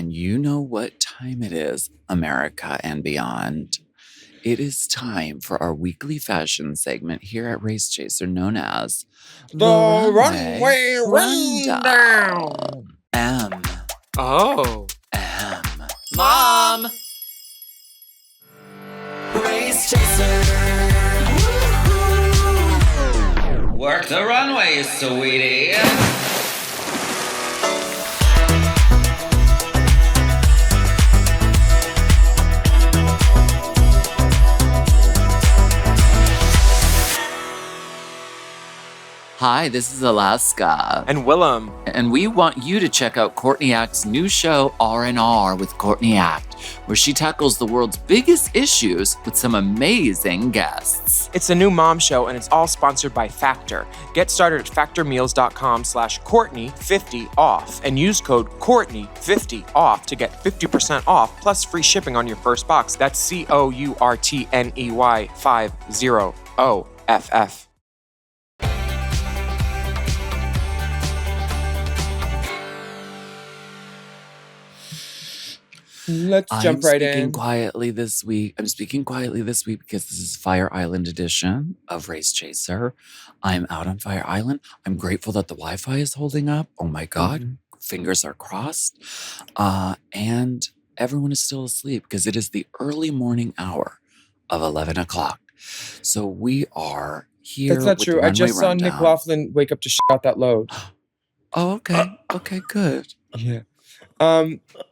And you know what time it is, America and beyond. It is time for our weekly fashion segment here at Race Chaser known as The Runway Rundown. M. Oh. M. Mom. Race Chaser. Woo-hoo. Work the runway, sweetie. Hi, this is Alaska. And Willam. And we want you to check out Courtney Act's new show, R&R with Courtney Act, where she tackles the world's biggest issues with some amazing guests. It's a new mom show, and it's all sponsored by Factor. Get started at factormeals.com/Courtney50off and use code Courtney50off to get 50% off plus free shipping on your first box. That's COURTNEY50OFF. Let's jump right in. I'm speaking quietly this week because this is Fire Island edition of Race Chaser. I'm out on Fire Island. I'm grateful that the Wi-Fi is holding up. Oh my God. Mm-hmm. Fingers are crossed. And everyone is still asleep because it is the early morning hour of 11 o'clock. So we are here. That's not true. I just saw Nick Laughlin wake up to out that load. Oh, okay. Okay, good. Yeah.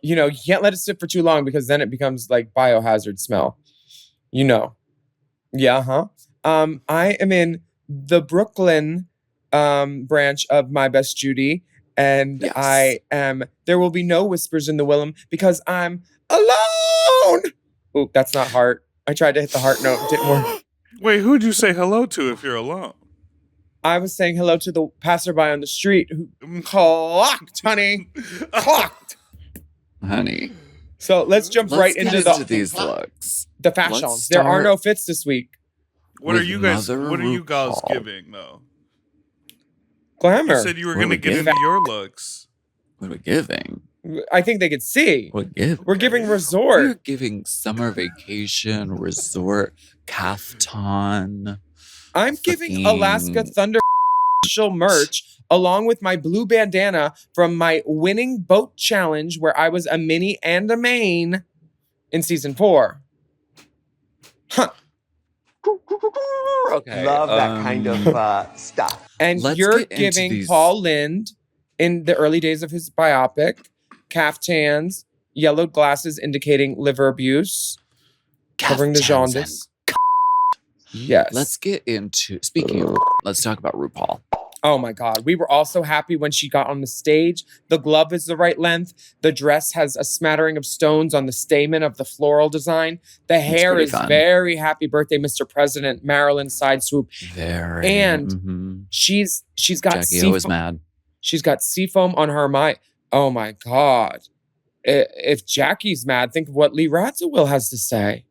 You can't let it sit for too long because then it becomes like biohazard smell. Yeah, huh? I am in the Brooklyn branch of My Best Judy, and yes. There will be no whispers in the Willam because I'm alone. Oh, that's not heart. I tried to hit the heart note, it didn't work. Wait, who'd you say hello to if you're alone? I was saying hello to the passerby on the street who clocked, honey. Clocked. Honey. So let's jump right into these looks. The fashions. There are no fits this week. What are you guys giving though? Glamour. You said you were going to get into your looks. What are we giving? I think they could see. We're giving resort. We're giving summer vacation, resort, kaftan. I'm giving Alaska Thunder merch along with my blue bandana from my winning boat challenge where I was a mini and a main in season 4. Huh. Okay. Love that kind of stuff. And you're giving Paul Lind in the early days of his biopic, caftans, yellowed glasses indicating liver abuse, covering the jaundice. Yes. Let's get into, let's talk about RuPaul. Oh my God. We were all so happy when she got on the stage. The glove is the right length. The dress has a smattering of stones on the stamen of the floral design. The hair is fun. Very Happy Birthday, Mr. President, Marilyn side swoop. Very. And she's got Jackie O is mad. She's got seafoam on her mic. Oh my God. If Jackie's mad, think of what Lee Radziwill has to say.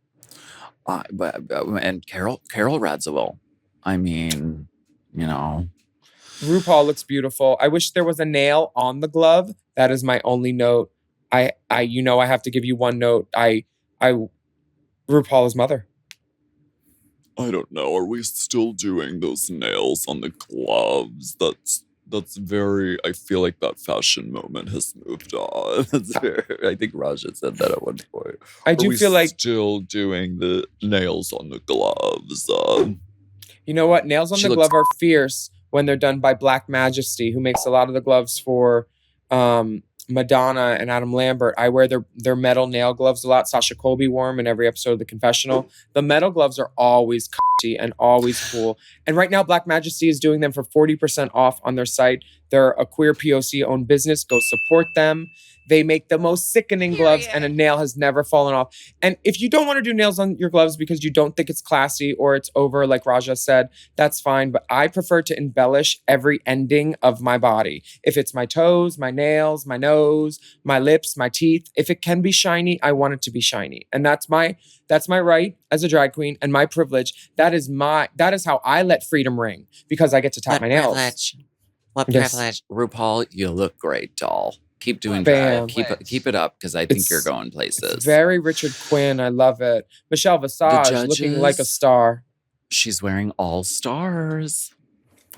And Carol Radziwill. I mean, RuPaul looks beautiful. I wish there was a nail on the glove. That is my only note. I have to give you one note. RuPaul's mother. I don't know. Are we still doing those nails on the gloves? That's very, I feel like that fashion moment has moved on. I think Raja said that at one point. I do feel like still doing the nails on the gloves. You know what? Nails on the glove are fierce when they're done by Black Majesty, who makes a lot of the gloves for Madonna and Adam Lambert. I wear their metal nail gloves a lot. Sasha Colby wore them in every episode of The Confessional. The metal gloves are always cutty and always cool. And right now, Black Majesty is doing them for 40% off on their site. They're a queer POC-owned business. Go support them. They make the most sickening gloves, and a nail has never fallen off. And if you don't want to do nails on your gloves because you don't think it's classy or it's over, like Raja said, that's fine. But I prefer to embellish every ending of my body. If it's my toes, my nails, my nose, my lips, my teeth, if it can be shiny, I want it to be shiny. And that's my right as a drag queen and my privilege. That is how I let freedom ring, because I get to tap my nails. What privilege? RuPaul, you look great, doll. Keep doing Bam. drag. Keep it up because I think you're going places. It's very Richard Quinn. I love it. Michelle Visage looking like a star. She's wearing All Stars.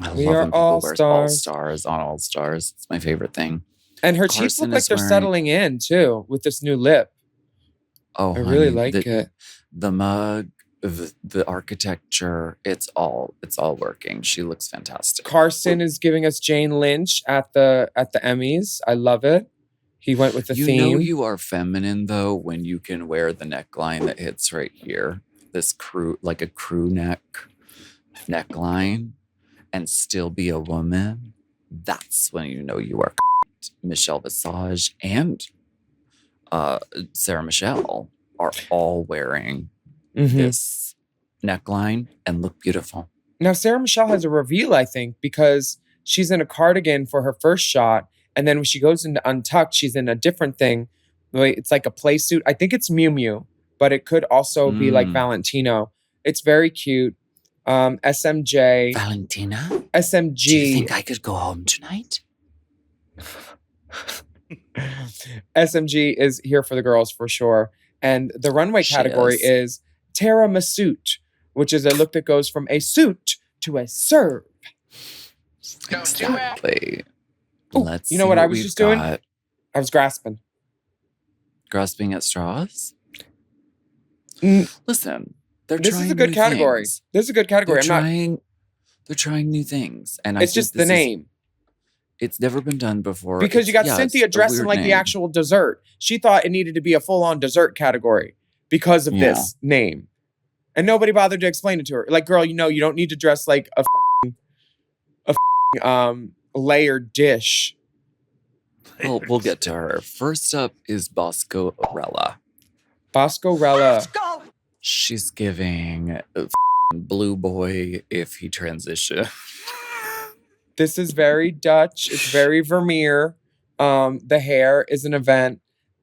I love We when are people all wear stars. All Stars on All Stars. It's my favorite thing. And her cheeks look like they're settling in too with this new lip. Oh, I really like it. The mug, the architecture, it's all working. She looks fantastic. Carson is giving us Jane Lynch at the Emmys. I love it. He went with the theme. You know you are feminine though when you can wear the neckline that hits right here. This crew neckline and still be a woman. That's when you know you are Michelle Visage and Sarah Michelle are all wearing this neckline and look beautiful. Now, Sarah Michelle has a reveal, I think, because she's in a cardigan for her first shot. And then when she goes into Untucked, she's in a different thing. It's like a play suit. I think it's Miu Miu, but it could also be like Valentino. It's very cute. SMJ. Valentina? SMG. Do you think I could go home tonight? SMG is here for the girls for sure. And the runway category is Tirami-Suit, which is a look that goes from a suit to a serve. Exactly. Let's you know what I was just doing? I was grasping. Grasping at straws? Listen, this is a good category. Things. This is a good category. They're trying new things. And it's just the name. It's never been done before. Because you got Cynthia dressing like the actual dessert. She thought it needed to be a full-on dessert category because of this name. And nobody bothered to explain it to her. Like, girl, you know, you don't need to dress like a layered dish. Well, we'll get to her. First up is Bosco-Rella. Bosco-Rella. She's giving Blue Boy if he transitions. This is very Dutch. It's very Vermeer. The hair is an event.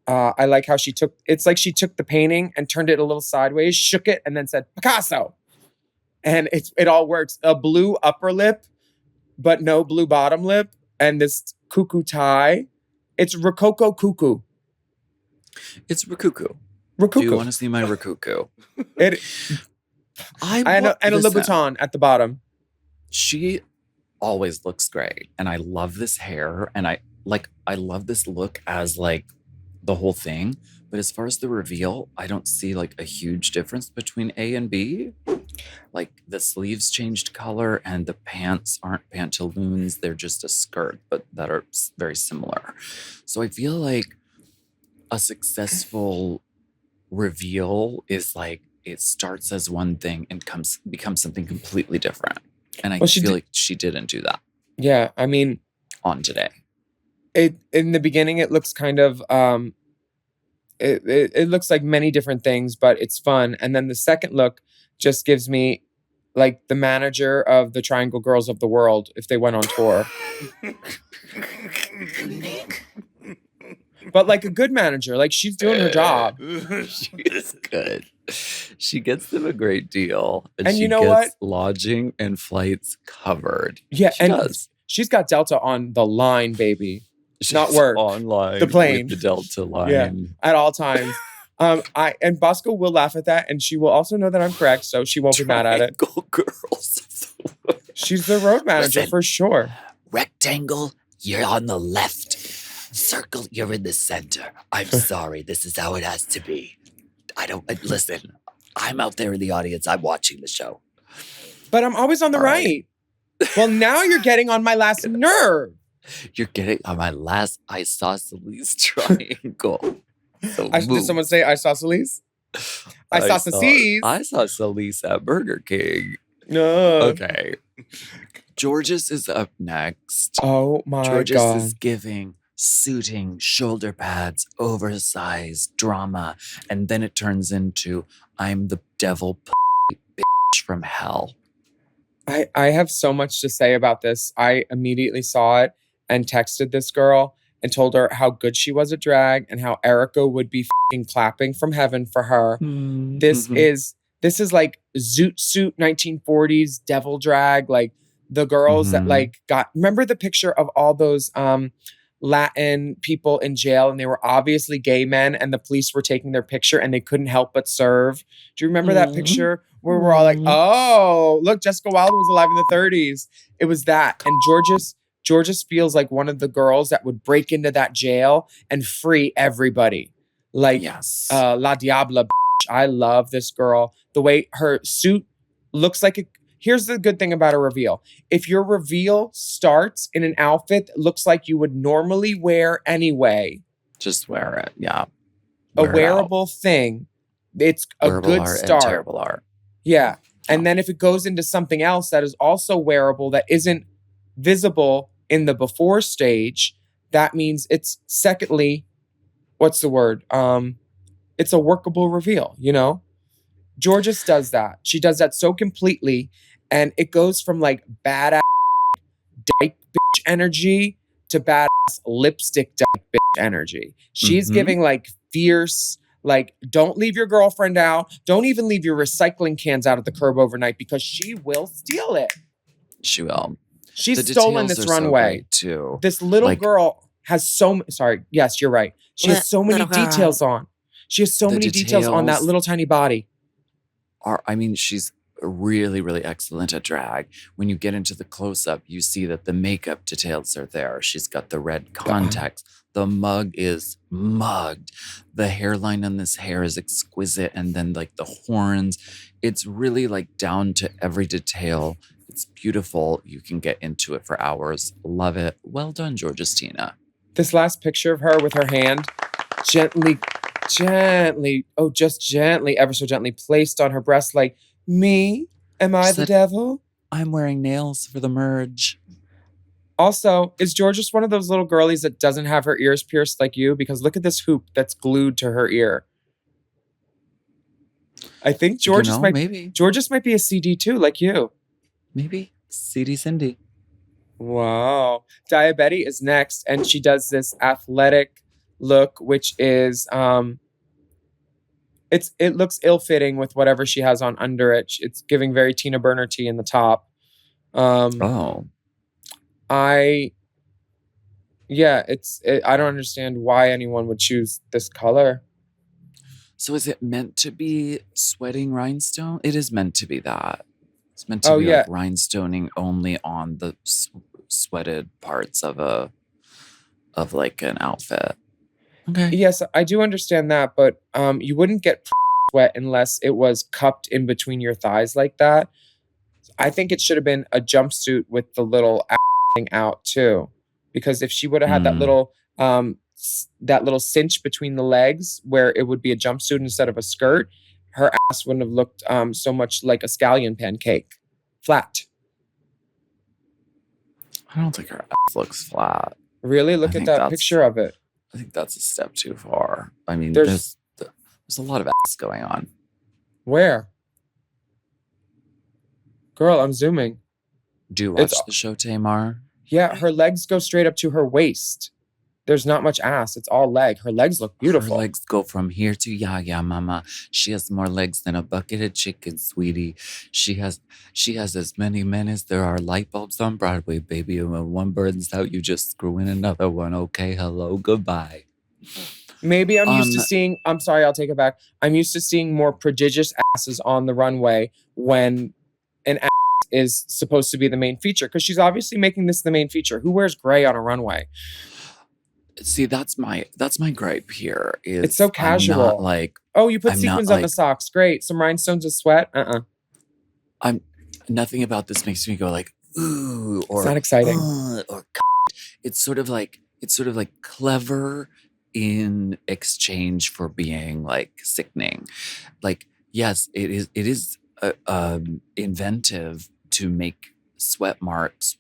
I like how it's like she took the painting and turned it a little sideways, shook it, and then said, Picasso. And it all works. A blue upper lip, but no blue bottom lip. And this cuckoo tie. It's Rococo Cuckoo. It's Rococo. Rococo. Do you want to see my Rococo? And a Louboutin at the bottom. She always looks great. And I love this hair. And I love this look as like the whole thing. But as far as the reveal, I don't see like a huge difference between A and B. Like the sleeves changed color and the pants aren't pantaloons. They're just a skirt, but that are very similar. So I feel like a successful reveal is like it starts as one thing and becomes something completely different. And I feel like she didn't do that. Yeah, I mean, on today. In the beginning, it looks kind of it looks like many different things, but it's fun. And then the second look just gives me like the manager of the Triangle Girls of the World if they went on tour. But like a good manager, like she's doing her job. She is good. She gets them a great deal. And she you know gets what? Lodging and flights covered. Yeah, she does. She's got Delta on the line, baby. She's not work. Online. The plane. With the Delta line. Yeah, at all times. And Bosco will laugh at that, and she will also know that I'm correct, so she won't be mad at it. Girls. She's the road manager for sure. Rectangle, you're on the left. Circle, you're in the center. I'm sorry, this is how it has to be. Listen, I'm out there in the audience. I'm watching the show. But I'm always on the right. Well, now you're getting on my last nerve. You're getting on my last isosceles triangle. So did someone say isosceles? Isosceles. Isosceles at Burger King. No. Okay. Jorgeous is up next. Oh my God. Jorgeous is giving suiting, shoulder pads, oversized drama. And then it turns into, I'm the devil bitch from hell. I have so much to say about this. I immediately saw it and texted this girl and told her how good she was at drag and how Erica would be clapping from heaven for her. Mm-hmm. This is like Zoot Suit 1940s devil drag. Like the girls that like remember the picture of all those Latin people in jail, and they were obviously gay men, and the police were taking their picture, and they couldn't help but serve. Do you remember that picture where we're all like, "Oh, look, Jessica Wilde was alive in the 30s." It was that, and Jorgeous feels like one of the girls that would break into that jail and free everybody. Like, La Diabla. I love this girl. The way her suit looks like here's the good thing about a reveal. If your reveal starts in an outfit that looks like you would normally wear anyway, just wear it. Yeah. A wearable thing. It's a good start. Terrible art. Yeah. And then if it goes into something else that is also wearable that isn't visible in the before stage, that means it's secondly, what's the word? It's a workable reveal, you know? Jorgeous does that. She does that so completely. And it goes from like badass dyke bitch energy to badass lipstick dyke bitch energy. She's giving like fierce, like, don't leave your girlfriend out. Don't even leave your recycling cans out at the curb overnight because she will steal it. She will. She's stolen this runway too. This little girl has sorry. Yes, you're right. She has so many details on. She has so many details on that little tiny body. She's really, really excellent at drag. When you get into the close-up, you see that the makeup details are there. She's got the red contacts. The mug is mugged. The hairline on this hair is exquisite. And then like the horns, it's really like down to every detail. It's beautiful. You can get into it for hours. Love it. Well done, Jorgeous. This last picture of her with her hand gently, just gently, ever so gently placed on her breast, like, me? Am I the devil? I'm wearing nails for the merge. Also, is Jorgeous one of those little girlies that doesn't have her ears pierced like you? Because look at this hoop that's glued to her ear. I think Jorgeous might be a CD too, like you. Maybe. CD Cindy. Wow. Daya Betty is next, and she does this athletic look, which is it looks ill-fitting with whatever she has on under it. It's giving very Tina Burner tea in the top. I don't understand why anyone would choose this color. So is it meant to be sweating rhinestone? It is meant to be that. It's meant to be like rhinestoning only on the sweated parts of like an outfit. Okay. Yes, I do understand that, but you wouldn't get sweat unless it was cupped in between your thighs like that. I think it should have been a jumpsuit with the little thing out too, because if she would have had that little cinch between the legs where it would be a jumpsuit instead of a skirt, her ass wouldn't have looked so much like a scallion pancake, flat. I don't think her ass looks flat. Really? Look at that picture of it. I think that's a step too far. I mean, there's a lot of ass going on. Where? Girl, I'm zooming. Do you watch the show, Tamar? Yeah, her legs go straight up to her waist. There's not much ass. It's all leg. Her legs look beautiful. Her legs go from here to ya mama. She has more legs than a bucket of chicken, sweetie. She has as many men as there are light bulbs on Broadway, baby. And when one burns out, you just screw in another one. Okay, hello, goodbye. Maybe I'm used to seeing, I'm sorry, I'll take it back. I'm used to seeing more prodigious asses on the runway when an ass is supposed to be the main feature. Because she's obviously making this the main feature. Who wears gray on a runway? See, that's my gripe here. It's so casual. I'm not like, you put sequins on the socks. Great. Some rhinestones of sweat. Nothing about this makes me go like, ooh, or it's not exciting. Or it's sort of like clever in exchange for being like sickening. Like, yes, it is inventive to make sweat marks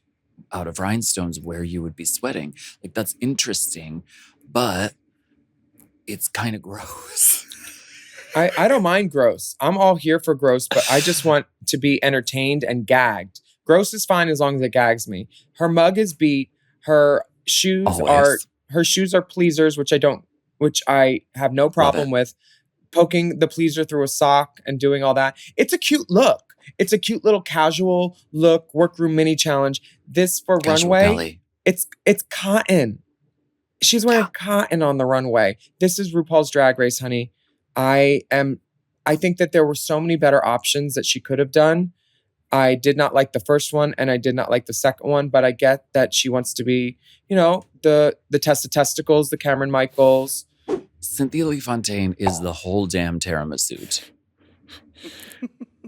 out of rhinestones where you would be sweating. Like, that's interesting, but it's kind of gross. I don't mind gross. I'm all here for gross, but I just want to be entertained and gagged. Gross is fine as long as it gags me. Her mug is beat. Her shoes are pleasers, which I have no problem with. Poking the pleaser through a sock and doing all that. It's a cute look. It's a cute little casual look, workroom mini challenge. This for casual runway, belly. it's cotton. She's wearing cotton on the runway. This is RuPaul's Drag Race, honey. I think that there were so many better options that she could have done. I did not like the first one and I did not like the second one, but I get that she wants to be, the test of testicles, the Cameron Michaels. Cynthia Lee Fontaine is the whole damn tiramisu.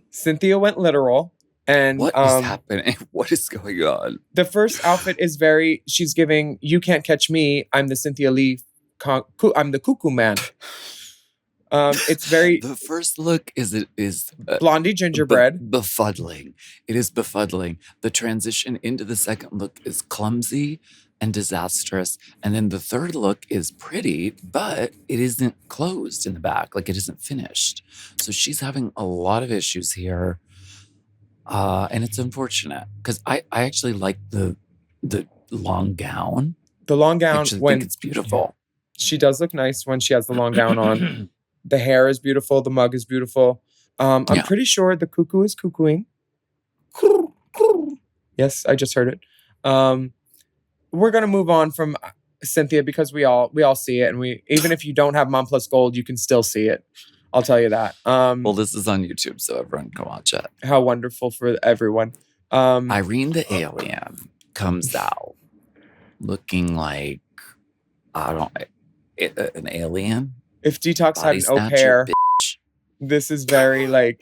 Cynthia went literal. And what is happening? What is going on? The first outfit is she's giving, you can't catch me. I'm the Cynthia Lee, I'm the cuckoo man. It's very. The first look is blondie gingerbread. Befuddling. It is befuddling. The transition into the second look is clumsy and disastrous. And then the third look is pretty, but it isn't closed in the back. Like it isn't finished. So she's having a lot of issues here. And it's unfortunate because I actually like the long gown. The long gown, I think it's beautiful. She does look nice when she has the long gown on. The hair is beautiful. The mug is beautiful. I'm pretty sure the cuckoo is cuckooing. Yes, I just heard it. We're gonna move on from Cynthia because we all see it, and even if you don't have Mom Plus Gold, you can still see it. I'll tell you that. Well, this is on YouTube, so everyone can watch it. How wonderful for everyone. Irene the Alien comes out looking like, an alien. If Detox had an au pair, this is very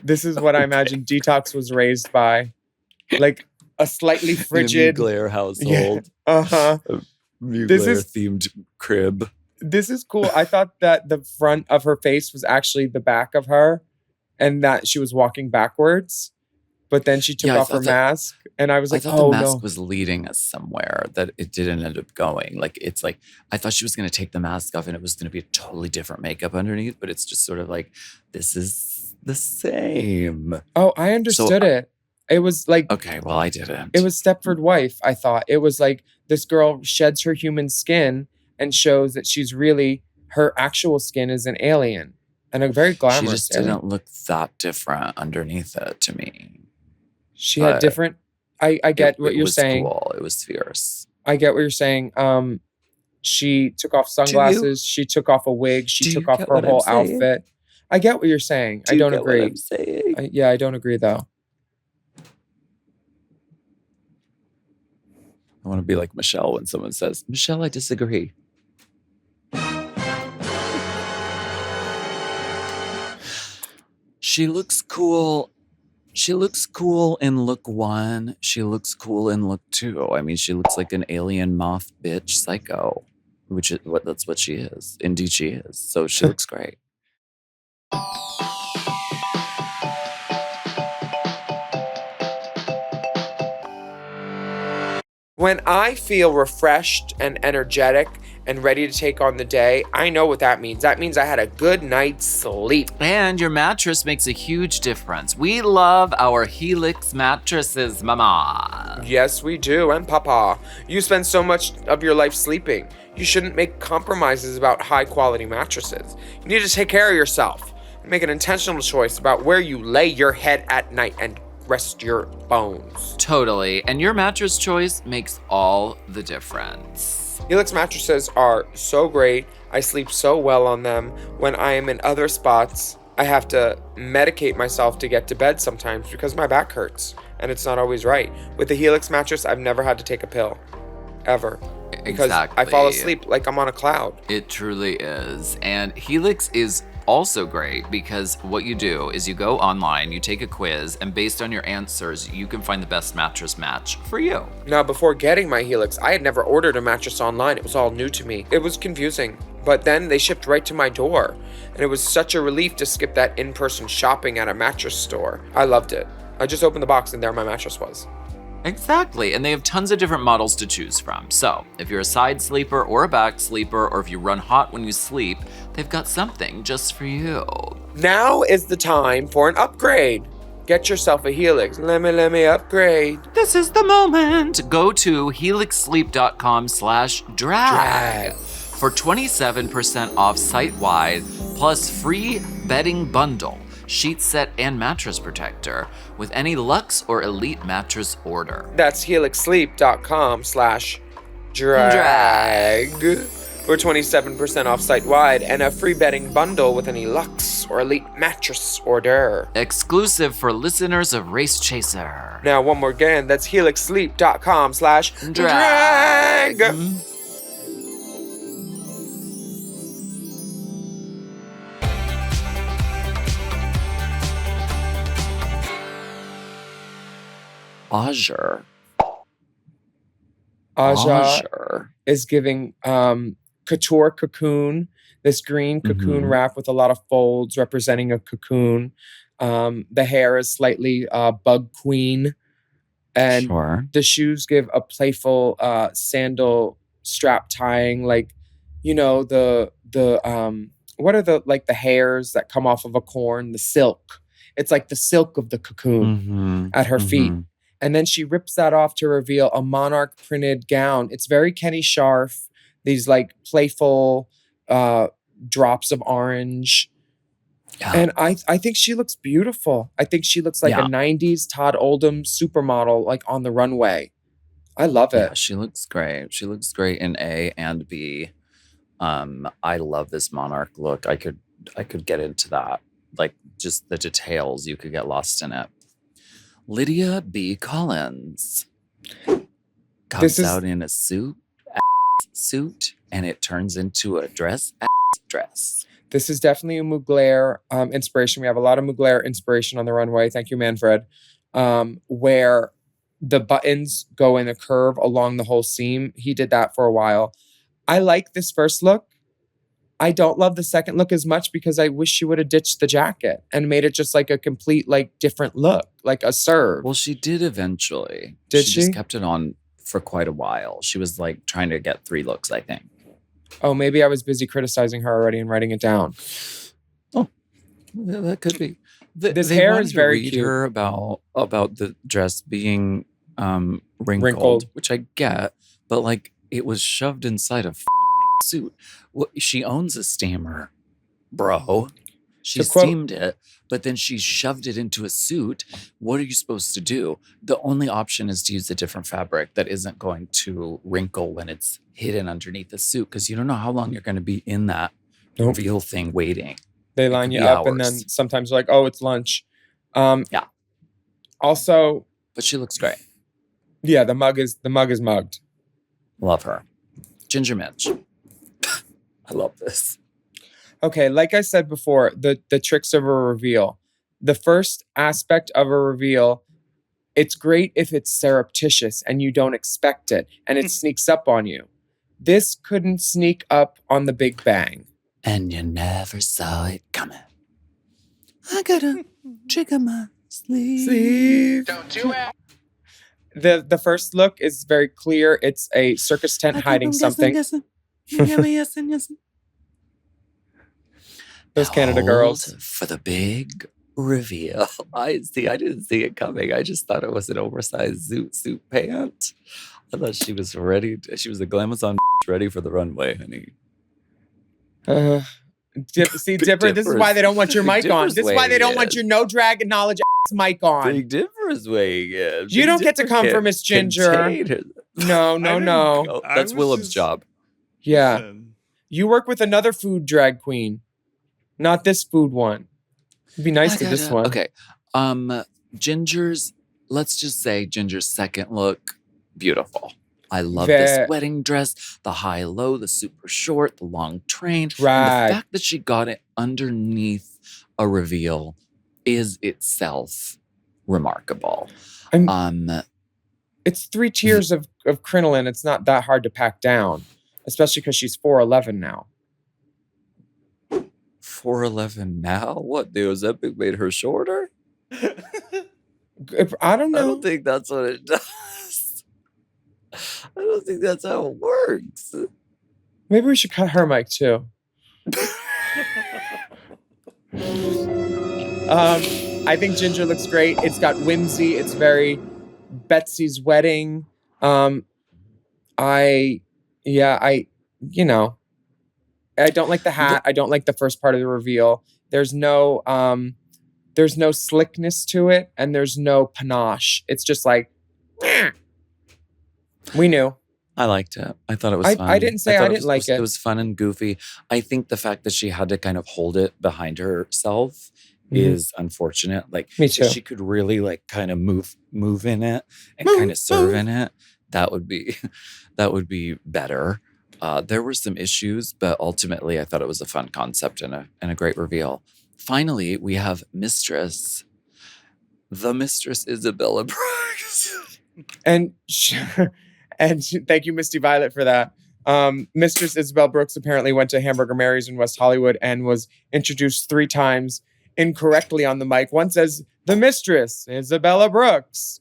this is what I imagine Detox was raised by. Like a slightly frigid. Mugler household. Yeah, uh-huh. Mugler themed crib. This is cool. I thought that the front of her face was actually the back of her and that she was walking backwards. But then she took off her mask and I was like, I thought the mask was leading us somewhere that it didn't end up going. I thought she was going to take the mask off and it was going to be a totally different makeup underneath. But it's just sort of like, this is the same. Oh, I understood it. It was like... Okay, well, I didn't. It was Stepford Wife, I thought. It was like this girl sheds her human skin and shows that she's really, her actual skin is an alien and a very glamorous She just didn't look that different underneath it to me. She had different, I get what you're saying. Cool. It was fierce. I get what you're saying. She took off sunglasses. She took off a wig. She took off her whole outfit. I get what you're saying. I don't agree. What I'm saying? I don't agree though. I want to be like Michelle when someone says, Michelle, I disagree. She looks cool. She looks cool in look 1. She looks cool in look 2. I mean, she looks like an alien moth bitch psycho, that's what she is. Indeed, she is. So she looks great. When I feel refreshed and energetic and ready to take on the day, I know what that means. That means I had a good night's sleep. And your mattress makes a huge difference. We love our Helix mattresses, mama. Yes, we do, and papa. You spend so much of your life sleeping. You shouldn't make compromises about high-quality mattresses. You need to take care of yourself and make an intentional choice about where you lay your head at night and rest your bones. Totally, and your mattress choice makes all the difference. Helix mattresses are so great. I sleep so well on them. When I am in other spots, I have to medicate myself to get to bed sometimes because my back hurts and it's not always right. With the Helix mattress, I've never had to take a pill, ever. Because exactly. I fall asleep like I'm on a cloud. It truly is. And Helix is also great because what you do is you go online, you take a quiz, and based on your answers, you can find the best mattress match for you. Now, before getting my Helix, I had never ordered a mattress online. It was all new to me. It was confusing. But then they shipped right to my door. And it was such a relief to skip that in-person shopping at a mattress store. I loved it. I just opened the box and there my mattress was. Exactly, and they have tons of different models to choose from. So, if you're a side sleeper or a back sleeper, or if you run hot when you sleep, they've got something just for you. Now is the time for an upgrade. Get yourself a Helix. Let me upgrade. This is the moment. Go to helixsleep.com/drag for 27% off site-wide, plus free bedding bundle, sheet set, and mattress protector with any Luxe or Elite mattress order. That's helixsleep.com/drag. drag for 27% off site-wide and a free bedding bundle with any luxe or elite mattress order. Exclusive for listeners of Race Chaser. Now, one more again, that's helixsleep.com/drag. Azure is giving couture cocoon, this green cocoon wrap with a lot of folds representing a cocoon. The hair is slightly bug queen. And the shoes give a playful sandal strap tying, like, you know, the what are the hairs that come off of a corn? The silk. It's like the silk of the cocoon at her feet. And then she rips that off to reveal a monarch printed gown. It's very Kenny Scharf. These like playful drops of orange. Yeah. And I think she looks beautiful. I think she looks like a 90s Todd Oldham supermodel, like on the runway. I love it. Yeah, she looks great. She looks great in A and B. I love this monarch look. I could get into that. Like just the details, you could get lost in it. Lydia B. Kollins comes out in a suit, and it turns into a dress. This is definitely a Mugler inspiration. We have a lot of Mugler inspiration on the runway. Thank you, Manfred. Where the buttons go in a curve along the whole seam. He did that for a while. I like this first look. I don't love the second look as much because I wish she would have ditched the jacket and made it just like a complete, like, different look, like a serve. Well, she did eventually. She just kept it on for quite a while. She was like trying to get 3 looks, I think. Oh, maybe I was busy criticizing her already and writing it down. Oh, that could be. This hair is very cute. Her about the dress being wrinkled, which I get, but like it was shoved inside a suit. Well, she owns a steamer, bro. She steamed it, but then she shoved it into a suit. What are you supposed to do? The only option is to use a different fabric that isn't going to wrinkle when it's hidden underneath the suit, because you don't know how long you're going to be in that reveal thing waiting. They line you up, and then sometimes you're like, oh, it's lunch. Yeah. Also, but she looks great. Yeah, the mug is mugged. Love her. Ginger Minj. I love this. Okay, like I said before, the tricks of a reveal. The first aspect of a reveal, it's great if it's surreptitious and you don't expect it and it sneaks up on you. This couldn't sneak up on the Big Bang. And you never saw it coming. I gotta trigger my sleeve. Don't do it. The first look is very clear. It's a circus tent hiding something. Those Canada girls. For the big reveal. I didn't see it coming. I just thought it was an oversized suit pant. I thought she was ready. She was a glamazon ready for the runway, honey. See, Dipper, this is why they don't want your mic on. This is why they don't want your no drag and knowledge mic on. Big Dipper's weighing in. You don't get to come for Miss Ginger. No. That's Willam's job. Yeah. Listen. You work with another food drag queen. Not this food one. It'd be nice to this one. Okay. Let's just say Ginger's second look, beautiful. I love this wedding dress, the high-low, the super short, the long train. And the fact that she got it underneath a reveal is itself remarkable. It's 3 tiers of crinoline. It's not that hard to pack down, especially because she's 4'11" now. 4'11" now? What, the Ozempic made her shorter? I don't know. I don't think that's what it does. I don't think that's how it works. Maybe we should cut her mic too. I think Ginger looks great. It's got whimsy. It's very Betsy's wedding. I don't like the hat. I don't like the first part of the reveal. There's no slickness to it, and there's no panache. It's just like, we knew. I liked it. I thought it was fun. I didn't say I didn't like it. It was fun and goofy. I think the fact that she had to kind of hold it behind herself is unfortunate. Like, me too. If she could really like kind of move in it and kind of serve in it, that would be better. There were some issues, but ultimately I thought it was a fun concept and a great reveal. Finally, we have Mistress. The Mistress Isabelle Brooks. And thank you, Misty Violet, for that. Mistress Isabelle Brooks apparently went to Hamburger Mary's in West Hollywood and was introduced 3 times incorrectly on the mic. Once as the Mistress, Isabella Brooks.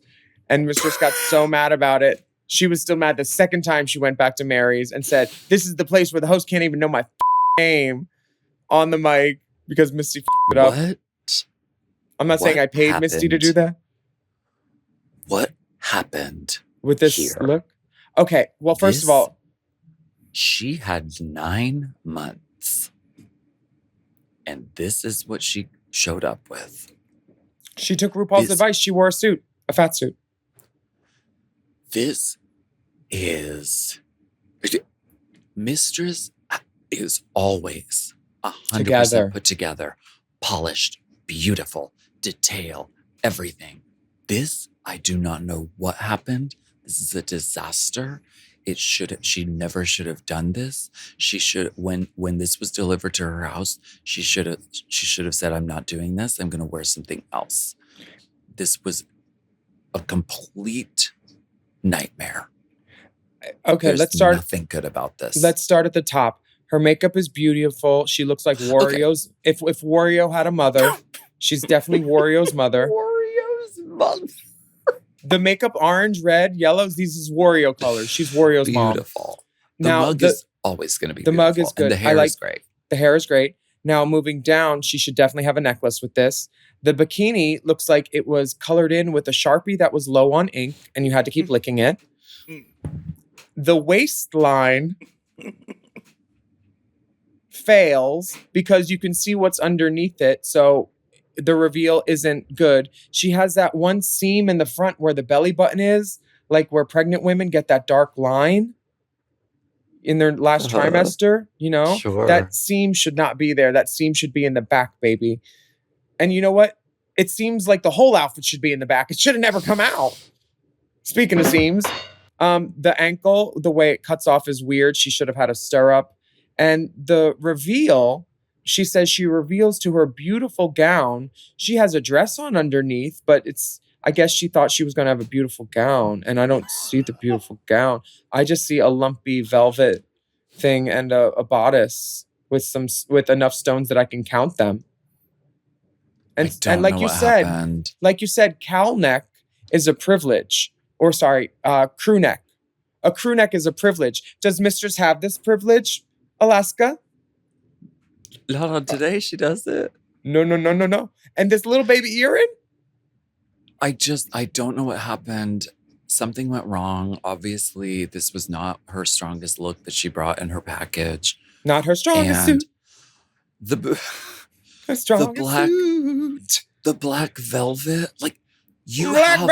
And Mistress got so mad about it. She was still mad the second time she went back to Mary's and said, "This is the place where the host can't even know my name," on the mic because Misty it up. What? I'm not saying I paid Misty to do that. What happened with this look? Okay, well, first of all, she had 9 months. And this is what she showed up with. She took RuPaul's advice. She wore a suit, a fat suit. This is... Mistress is always 100% put together, polished, beautiful, detail, everything. This, I do not know what happened. This is a disaster. She never should have done this. She should, when this was delivered to her house, she should have said, "I'm not doing this. I'm going to wear something else." This was a complete nightmare. Okay, let's start. Nothing good about this. Let's start at the top. Her makeup is beautiful. She looks like Wario's. Okay. If Wario had a mother, she's definitely Wario's mother. Wario's mother. The makeup, orange, red, yellows, these is Wario colors. She's Wario's mom. Beautiful. The mug is always going to be the beautiful. mug is good. And the hair is great. The hair is great. Now, moving down, she should definitely have a necklace with this. The bikini looks like it was colored in with a Sharpie that was low on ink, and you had to keep licking it. The waistline fails because you can see what's underneath it, so the reveal isn't good. She has that one seam in the front where the belly button is, like where pregnant women get that dark line in their last trimester, you know? Sure. That seam should not be there. That seam should be in the back, baby. And you know what? It seems like the whole outfit should be in the back. It should have never come out. Speaking of seams, the ankle, the way it cuts off is weird. She should have had a stirrup. And the reveal... She says she reveals to her beautiful gown. She has a dress on underneath, but I guess she thought she was going to have a beautiful gown. And I don't see the beautiful gown. I just see a lumpy velvet thing and a bodice with enough stones that I can count them. And like you said, cowl neck is a privilege. Or sorry, crew neck. A crew neck is a privilege. Does Mistress have this privilege, Alaska? Not on today, she does it. No. And this little baby earring? I don't know what happened. Something went wrong. Obviously, this was not her strongest look that she brought in her package. Not her strongest suit. The black velvet. Like, you have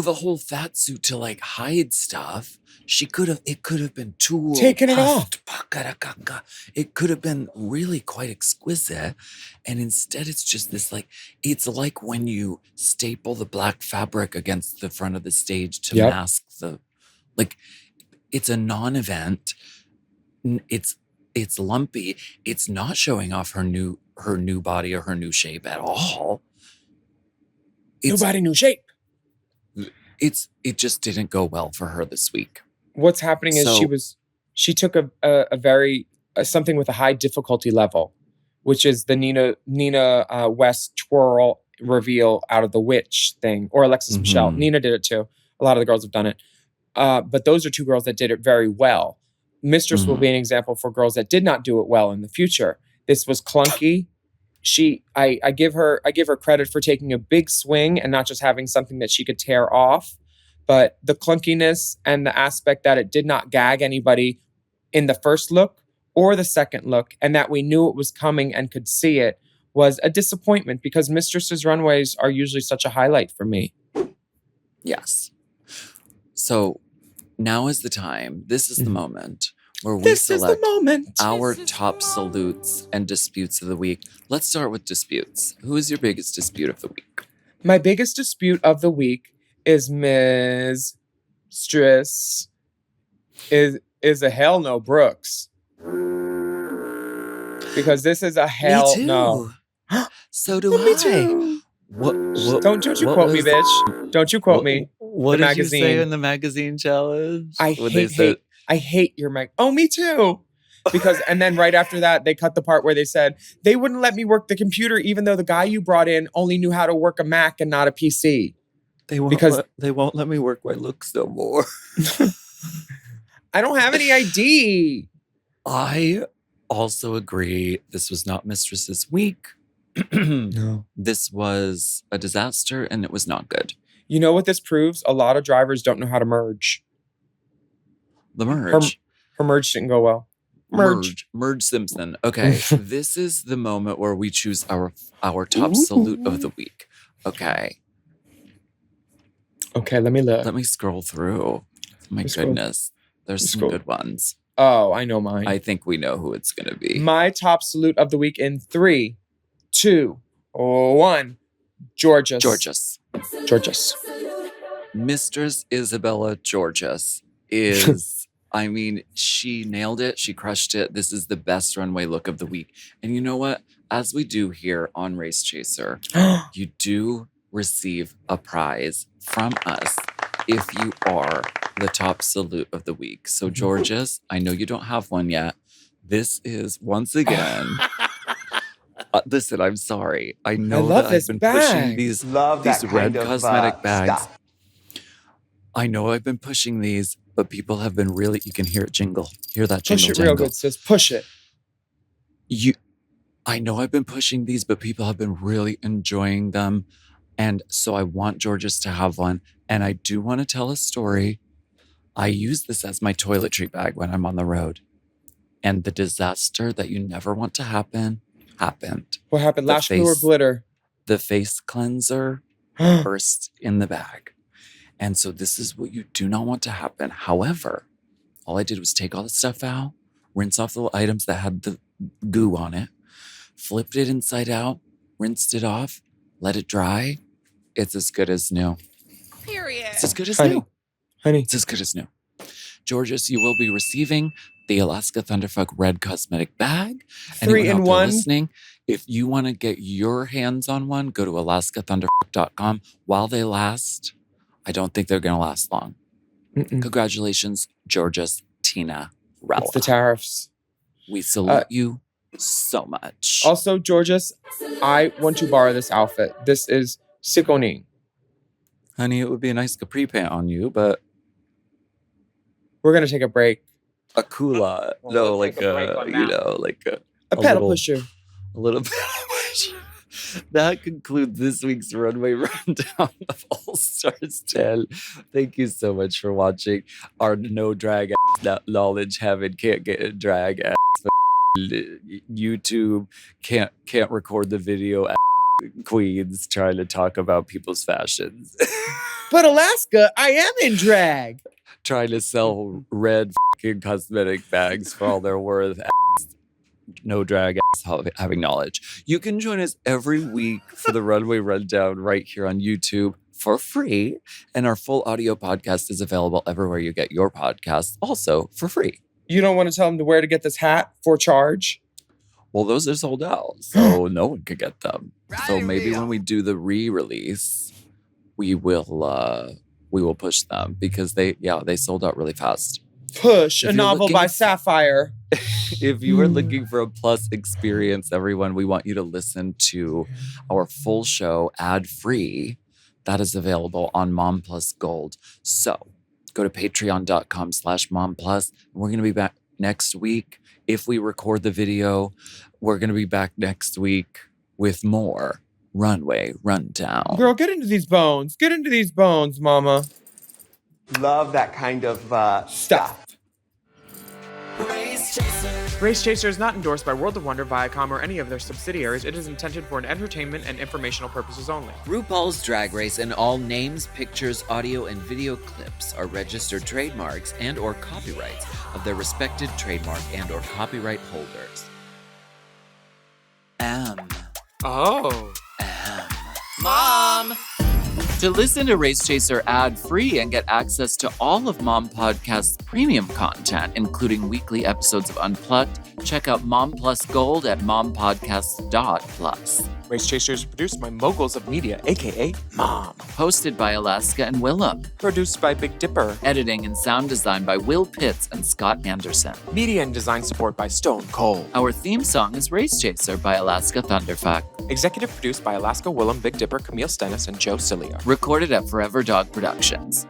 a whole fat suit to like hide stuff. It could have been too taking it off. It could have been really quite exquisite. And instead it's just this it's like when you staple the black fabric against the front of the stage to mask it's a non-event. It's lumpy. It's not showing off her new body or her new shape at all. New body, new shape. It just didn't go well for her this week. What's happening is she took a very something with a high difficulty level, which is the Nina West twirl reveal out of the witch thing, or Alexis Michelle. Nina did it too. A lot of the girls have done it. But those are 2 girls that did it very well. Mistress will be an example for girls that did not do it well in the future. This was clunky. I give her credit for taking a big swing and not just having something that she could tear off. But the clunkiness and the aspect that it did not gag anybody in the first look or the second look, and that we knew it was coming and could see it, was a disappointment because Mistress's runways are usually such a highlight for me. Yes. So now is the time. This is the moment where we This is the select moment. our top salutes and disputes of the week. Let's start with disputes. Who is your biggest dispute of the week? My biggest dispute of the week is Mistress is a hell no Brooks. Because this is a hell Me too. no. So do Me I. too. What Don't you quote me, bitch. Don't you quote me. What The did you say magazine. in the magazine challenge? I When they hate your mag. Oh, me too. Because and then right after that, they cut the part where they said they wouldn't let me work the computer, even though the guy you brought in only knew how to work a Mac and not a PC. they won't let me work my looks no more. I don't have any ID. I also agree. This was not Mistress's week. No. This was a disaster and it was not good. You know what this proves? A lot of drivers don't know how to merge. The merge. Her merge didn't go well. Merge Simpson. Okay. This is the moment where we choose our top salute of the week. Okay. Okay, let me look. Let me scroll through. My goodness. There's some good ones. Oh, I know mine. I think we know who it's going to be. My top salute of the week in 3, 2, 1. Jorgeous. Mistress Isabella Jorgeous is, I mean, she nailed it. She crushed it. This is the best runway look of the week. And you know what? As we do here on Race Chaser, you do receive a prize from us if you are the top salute of the week. So, Jorgeous, I know you don't have one yet. This is once again. Listen, I'm sorry. I know that I've been pushing these red cosmetic bags. Stuff. I know I've been pushing these, but people have been really. You can hear it jingle. Hear that jingle? Push it real good, sis. Push it. I know I've been pushing these, but people have been really enjoying them. And so I want Jorgeous to have one. And I do want to tell a story. I use this as my toiletry bag when I'm on the road. And the disaster that you never want to happen happened. What happened? Lash glue or glitter? The face cleanser burst in the bag. And so this is what you do not want to happen. However, all I did was take all the stuff out, rinse off the items that had the goo on it, flipped it inside out, rinsed it off, let it dry. It's as good as new. Period. It's as good as Honey. new. Honey. It's as good as new. Jorgeous, you will be receiving the Alaska Thunderfuck Red Cosmetic Bag. 3 in 1. Listening, if you want to get your hands on one, go to alaskathunderfuck.com. While they last, I don't think they're going to last long. Congratulations, Jorgeous, Tina, Rella. It's the tariffs. We salute you so much. Also, Jorgeous, I want to borrow this outfit. This is sickening. Honey, it would be a nice capri pant on you, but we're going to take a break. A culotte. No, like a, like a pedal pusher. A little pedal pusher. That concludes this week's Runway Rundown of All Stars 10. Thank you so much for watching our no drag ass knowledge having can't get a drag ass YouTube can't record the video queens trying to talk about people's fashions. But Alaska, I am in drag. Trying to sell red cosmetic bags for all they're worth. No drag having knowledge. You can join us every week for the Runway Rundown right here on YouTube for free. And our full audio podcast is available everywhere you get your podcasts, also for free. You don't want to tell them to where to get this hat for charge? Well, those are sold out, so no one could get them. So maybe when we do the re-release, we will push them because they sold out really fast. Push a novel by Sapphire. If you are looking for a plus experience, everyone, we want you to listen to our full show ad-free. That is available on Mom Plus Gold. So go to patreon.com/momplus. We're going to be back next week. If we record the video, we're going to be back next week with more Runway Rundown. Girl, get into these bones. Get into these bones, mama. Love that kind of stuff. Race Chaser. Race Chaser is not endorsed by World of Wonder, Viacom, or any of their subsidiaries. It is intended for an entertainment and informational purposes only. RuPaul's Drag Race and all names, pictures, audio, and video clips are registered trademarks and or copyrights of their respected trademark and or copyright holders. Oh. Mom! To listen to Race Chaser ad-free and get access to all of Mom Podcast's premium content, including weekly episodes of Unplugged, check out Mom Plus Gold at mompodcast.plus. Race Chaser is produced by Moguls of Media, aka Mom. Hosted by Alaska and Willam. Produced by Big Dipper. Editing and sound design by Will Pitts and Scott Anderson. Media and design support by Stone Cold. Our theme song is Race Chaser by Alaska Thunderfuck. Executive produced by Alaska, Willam, Big Dipper, Camille Stennis, and Joe Cilio. Recorded at Forever Dog Productions.